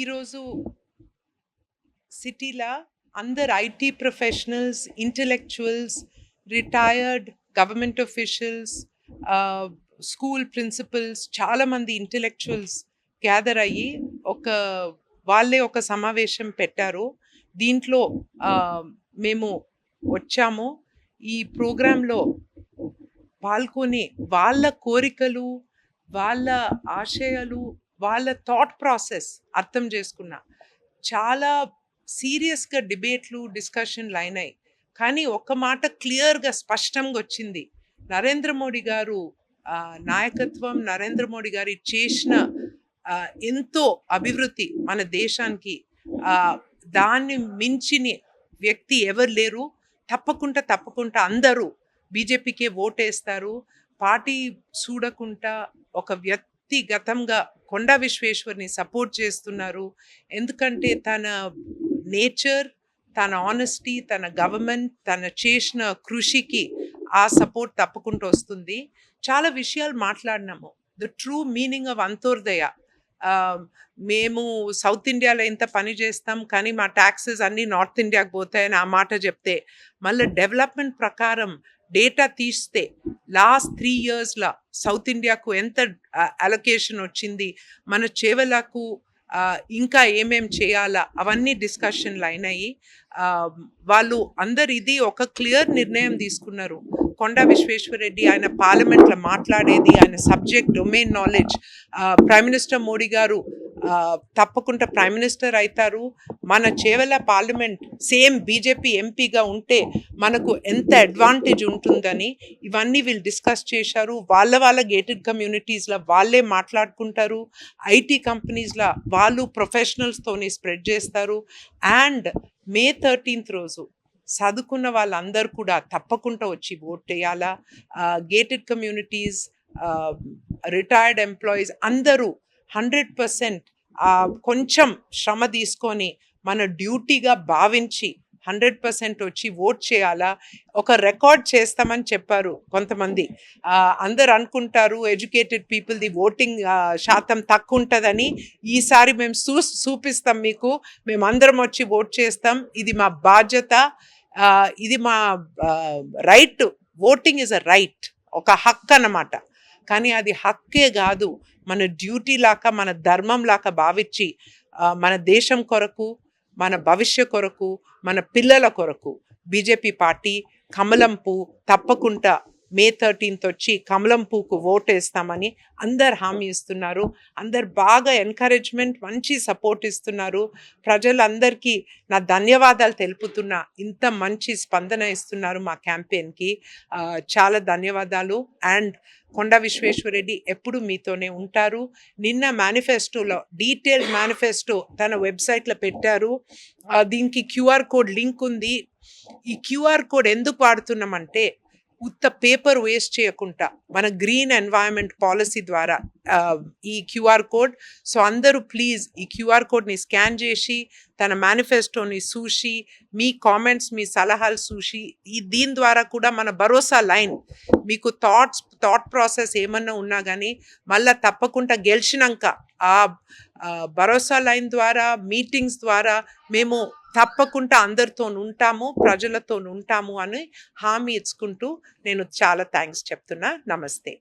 ఈరోజు సిటీలో అందరు IT professionals, intellectuals, retired government officials, school principles, చాలామంది ఇంటెలెక్చువల్స్ గ్యాదర్ అయ్యి వాళ్ళే ఒక సమావేశం పెట్టారు. దీంట్లో మేము వచ్చాము. ఈ ప్రోగ్రాంలో పాల్గొని వాళ్ళ కోరికలు, వాళ్ళ ఆశయాలు, వాళ్ళ థాట్ ప్రాసెస్ అర్థం చేసుకున్నా. చాలా సీరియస్గా డిబేట్లు, డిస్కషన్లు అయినాయి. కానీ ఒక మాట క్లియర్గా స్పష్టంగా వచ్చింది. నరేంద్ర మోడీ గారు నాయకత్వం, నరేంద్ర మోడీ గారు చేసిన ఎంతో అభివృద్ధి మన దేశానికి, దాన్ని మించిన వ్యక్తి ఎవరు లేరు. తప్పకుండా అందరూ బీజేపీకే ఓటేస్తారు. పార్టీ చూడకుండా ఒక వ్యక్తిగతంగా కొండా విశ్వేశ్వర్ని సపోర్ట్ చేస్తున్నారు. ఎందుకంటే తన నేచర్, తన ఆనెస్టీ, తన గవర్నమెంట్, తన చేసిన కృషికి ఆ సపోర్ట్ తప్పకుండా వస్తుంది. చాలా విషయాలు మాట్లాడినాము. The true meaning of Antyodaya. మేము సౌత్ ఇండియాలో ఎంత పని చేస్తాం, కానీ మా ట్యాక్సెస్ అన్నీ నార్త్ ఇండియాకి పోతాయని ఆ మాట చెప్తే, మళ్ళీ డెవలప్మెంట్ ప్రకారం డేటా తీస్తే లాస్ట్ 3 yearsలో సౌత్ ఇండియాకు ఎంత అలొకేషన్ వచ్చింది, మన చేవలకు ఇంకా ఏమేం చేయాలా, అవన్నీ డిస్కషన్లు అయినాయి. వాళ్ళు అందరు ఇది ఒక క్లియర్ నిర్ణయం తీసుకున్నారు. కొండా విశ్వేశ్వరరెడ్డి ఆయన పార్లమెంట్లో మాట్లాడేది, ఆయన subject domain knowledge. Prime minister Modi గారు తప్పకుండా ప్రైమ్ మినిస్టర్ అవుతారు. మన చేవెళ్ళ పార్లమెంట్ సేమ్ బీజేపీ ఎంపీగా ఉంటే మనకు ఎంత అడ్వాంటేజ్ ఉంటుందని ఇవన్నీ వీళ్ళు డిస్కస్ చేశారు. వాళ్ళ గేటెడ్ కమ్యూనిటీస్లో వాళ్ళే మాట్లాడుకుంటారు. ఐటీ కంపెనీస్లో వాళ్ళు ప్రొఫెషనల్స్తోని స్ప్రెడ్ చేస్తారు. అండ్ May 13th రోజు చదువుకున్న వాళ్ళందరూ కూడా తప్పకుండా వచ్చి ఓట్ చేయాలా. గేటెడ్ కమ్యూనిటీస్, రిటైర్డ్ ఎంప్లాయీస్ అందరూ 100% కొంచెం శ్రమ తీసుకొని మన డ్యూటీగా భావించి 100% వచ్చి ఓట్ చేయాలా. ఒక రికార్డ్ చేస్తామని చెప్పారు కొంతమంది. అందరు అనుకుంటారు ఎడ్యుకేటెడ్ పీపుల్ది ఓటింగ్ శాతం తక్కువ ఉంటుందని. ఈసారి మేము చూపిస్తాం మీకు, మేమందరం వచ్చి ఓట్ చేస్తాం. ఇది మా బాధ్యత, ఇది మా right. Voting is a right, ఒక హక్కు అన్నమాట. కానీ అది హక్కే కాదు, మన డ్యూటీ లాగా, మన ధర్మం లాగా భావించి మన దేశం కొరకు, మన భవిష్య కొరకు, మన పిల్లల కొరకు బీజేపీ పార్టీ కమలం పువ్వు తప్పకుండా May 13th వచ్చి కమలం పువ్వుకు ఓటేస్తామని అందరు హామీ ఇస్తున్నారు. అందరు బాగా ఎంకరేజ్మెంట్, మంచి సపోర్ట్ ఇస్తున్నారు. ప్రజలందరికీ నా ధన్యవాదాలు తెలుపుతున్నా. ఇంత మంచి స్పందన ఇస్తున్నారు మా క్యాంపెయిన్కి. చాలా ధన్యవాదాలు. అండ్ కొండా విశ్వేశ్వరరెడ్డి ఎప్పుడు మీతోనే ఉంటారు. నిన్న మేనిఫెస్టోలో డీటెయిల్డ్ మేనిఫెస్టో తన వెబ్సైట్లో పెట్టారు. దీనికి QR కోడ్ లింక్ ఉంది. ఈ QR కోడ్ ఎందుకు వాడుతున్నామంటే, ఉత్త పేపర్ వేస్ట్ చేయకుండా మన గ్రీన్ ఎన్వైరన్మెంట్ పాలసీ ద్వారా ఈ QR కోడ్. సో అందరూ ప్లీజ్ ఈ QR కోడ్ని స్కాన్ చేసి తన మేనిఫెస్టోని చూసి, మీ కామెంట్స్, మీ సలహాలు చూసి, దీని ద్వారా కూడా మన భరోసా లైన్, మీకు థాట్ ప్రాసెస్ ఏమన్నా ఉన్నా కానీ మళ్ళీ తప్పకుండా గెలిచినాక ఆ భరోసా లైన్ ద్వారా, మీటింగ్స్ ద్వారా మేము తప్పకుండా అందరితో ఉంటాము, ప్రజలతో ఉంటాము అని హామీ ఇచ్చుకుంటూ నేను చాలా థ్యాంక్స్ చెప్తున్నా. నమస్తే.